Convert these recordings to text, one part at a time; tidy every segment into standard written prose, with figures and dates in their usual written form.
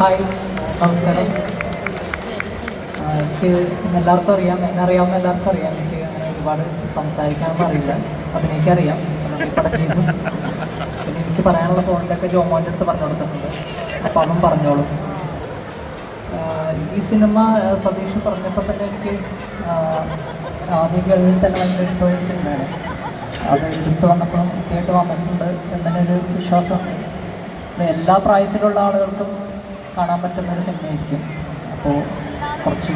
Hi, നമസ്കാരം. എനിക്ക് എല്ലാവർക്കും അറിയാം, എന്നെ അറിയാവുന്ന എല്ലാവർക്കും അറിയാം. എനിക്ക് അങ്ങനെ ഒരുപാട് സംസാരിക്കാനൊന്നും അറിയില്ല. അഭിനയിക്കറിയാം, പടം ചെയ്തു. പിന്നെ എനിക്ക് പറയാനുള്ള പോയിൻ്റൊക്കെ ജോമോൻ്റെ അടുത്ത് പറഞ്ഞു കൊടുത്തിട്ടുണ്ട്, അപ്പോൾ അതും പറഞ്ഞോളും. ഈ സിനിമ സതീഷ് പറഞ്ഞപ്പോൾ തന്നെ എനിക്ക് ആദ്യം കഴിഞ്ഞിൽ തന്നെ ഭയങ്കര ഇഷ്ടമായ സിനിമയാണ്. അത് എടുത്ത് വന്നപ്പോഴും കേട്ട് വന്നിട്ടുണ്ട് എന്നൊരു വിശ്വാസമുണ്ട്. എല്ലാ പ്രായത്തിലുള്ള ആളുകൾക്കും കാണാൻ പറ്റുന്നൊരു സിനിമയായിരിക്കും. അപ്പോൾ കുറച്ച്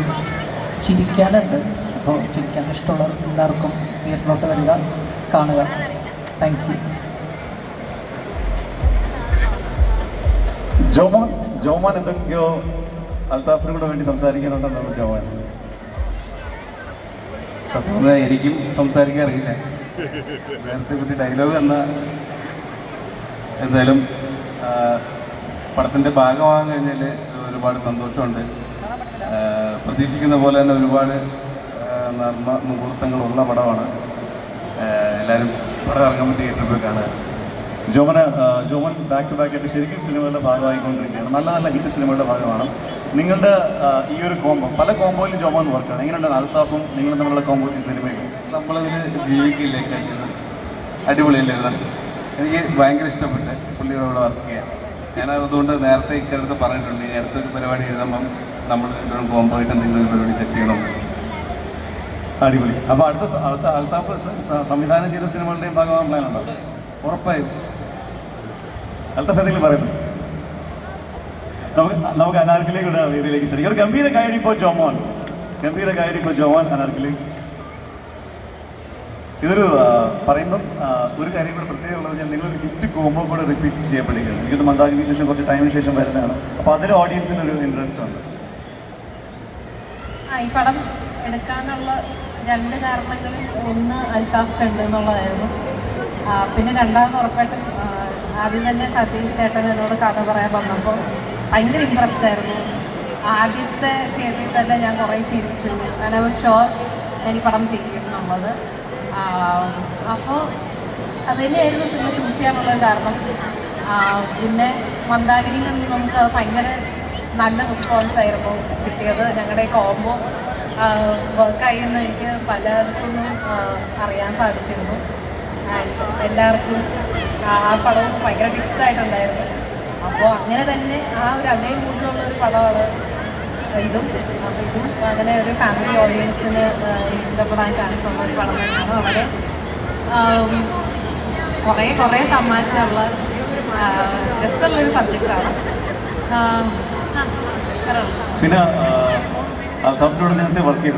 ചിരിക്കാനുണ്ട്. അപ്പോൾ ചിരിക്കാൻ ഇഷ്ടമുള്ള എല്ലാവർക്കും തിയേറ്ററിലോട്ട് വരിക, കാണുക. Thank you. ജോമാൻ എന്തൊക്കെയോ അൽത്താഫിനും കൂടെ വേണ്ടി സംസാരിക്കാനുണ്ടെന്നാണ് ജോമാൻ. സത്യം എനിക്കും സംസാരിക്കാൻ അറിയില്ല. നേരത്തെ പറ്റി ഡയലോഗ് എന്തായാലും പടത്തിൻ്റെ ഭാഗമാകാൻ കഴിഞ്ഞാൽ ഒരുപാട് സന്തോഷമുണ്ട്. പ്രതീക്ഷിക്കുന്ന പോലെ തന്നെ ഒരുപാട് നർമ്മ മുഹൂർത്തങ്ങളുള്ള പടമാണ്. എല്ലാവരും പടം ഇറങ്ങാൻ പറ്റി തിയേറ്ററിൽ പോയി കാണുക. ജോമൻ ബാക്ക് ടു ബാക്ക് ആയിട്ട് ശരിക്കും സിനിമകളുടെ ഭാഗമായിക്കൊണ്ടിരിക്കുകയാണ്. നല്ല നല്ല ഹിറ്റ് സിനിമകളുടെ ഭാഗമാണ്. നിങ്ങളുടെ ഈ ഒരു കോംബോ, പല കോംബോയിലും ജോമോൻ വർക്കാണ്. എങ്ങനെയുണ്ട് അൽത്താഫും നിങ്ങളും തമ്മിലുള്ള കോംബോസ് ഈ സിനിമയിൽ? നമ്മളതിന് ജീവിക്കില്ലേ കഴിയുന്നത്. അടിപൊളിയല്ലേ? എനിക്ക് ഭയങ്കര ഇഷ്ടപ്പെട്ട് പുള്ളിയോട് വർക്ക് ചെയ്യാൻ. ഞാനതുകൊണ്ട് നേരത്തെ ഇക്കടുത്ത് പറഞ്ഞിട്ടുണ്ട്, ഇനി അടുത്തൊരു പരിപാടി എഴുതുമ്പം നമ്മൾ രണ്ടും കോംബോ ആയിട്ട് എന്തെങ്കിലും ഒരു പരിപാടി സെറ്റ് ചെയ്യണം. അടിപൊളി. അപ്പോൾ അടുത്ത അൽത്താഫ് സംവിധാനം ചെയ്ത സിനിമകളുടെയും ഭാഗമാകാൻ പ്ലാനുണ്ടോ? ഉറപ്പായും. അൽത്താഫ് എന്തെങ്കിലും പറയുന്നു? നമുക്ക് അനാർക്കിലേക്ക് വിടാം, വേദിയിലേക്ക് ക്ഷണിക്കാം. ഒരു ഗംഭീര ഗൈഡ് ഇപ്പോൾ ജോമോൻ അനാർക്കിലി. ഇതൊരു പറയുമ്പം ഒരു കാര്യം കൂടെ പ്രത്യേകം ഉള്ളത്, ഞാൻ നിങ്ങളൊരു ഹിറ്റ് കോംബോ കൂടെ റിപ്പീറ്റ് ചെയ്യപ്പെടുകയാണ്. എനിക്കത് മന്ദാകിന് ശേഷം കുറച്ച് ടൈമിന് ശേഷം വരുന്നതാണ്. അപ്പോൾ അതിന് ഓഡിയൻസിനൊരു ഇൻട്രസ്റ്റ് ഉണ്ട്. ഈ പടം എടുക്കാനുള്ള 2 കാരണങ്ങളിൽ ഒന്ന് അൽത്താഫ് ഉണ്ട് എന്നുള്ളതായിരുന്നു. പിന്നെ രണ്ടാമത് ഉറപ്പായിട്ടും ആദ്യം തന്നെ സതീഷ് ചേട്ടൻ എന്നോട് കഥ പറയാൻ വന്നപ്പോൾ ഭയങ്കര ഇമ്പ്രസ്ഡ് ആയിരുന്നു. ആദ്യത്തെ കേട്ടിൽ തന്നെ ഞാൻ കുറേ ചിരിച്ചു. ഐ വാസ് ഷുവർ ഞാൻ ഈ പടം ചെയ്യും എന്നുള്ളത്. അപ്പോൾ അത് തന്നെയായിരുന്നു സിനിമ ചൂസ് ചെയ്യാനുള്ളൊരു കാരണം. പിന്നെ മന്ദാകിരിയിൽ നിന്ന് നമുക്ക് ഭയങ്കര നല്ല റെസ്പോൺസ് ആയിരുന്നു കിട്ടിയത്. ഞങ്ങളുടെ കോംബോ വർക്കായി എന്ന് എനിക്ക് പലർക്കും അറിയാൻ സാധിച്ചിരുന്നു. ആൻഡ് എല്ലാവർക്കും ആ പടവും ഭയങ്കരമായിട്ട് ഇഷ്ടമായിട്ടുണ്ടായിരുന്നു. അപ്പോൾ അങ്ങനെ തന്നെ അതേ മൂഡിലുള്ളൊരു പടമാണ് ഇതും. അപ്പോൾ ഇതും അങ്ങനെ ഒരു ഫാമിലി ഓഡിയൻസിന് ഇഷ്ടപ്പെടാൻ ചാൻസ് ഉള്ള ഒരു പടം തന്നെയാണ്. വളരെ കുറേ തമാശയുള്ള രസമുള്ളൊരു സബ്ജക്റ്റാണ്. പിന്നെ നേരത്തെ വർക്ക് ചെയ്തു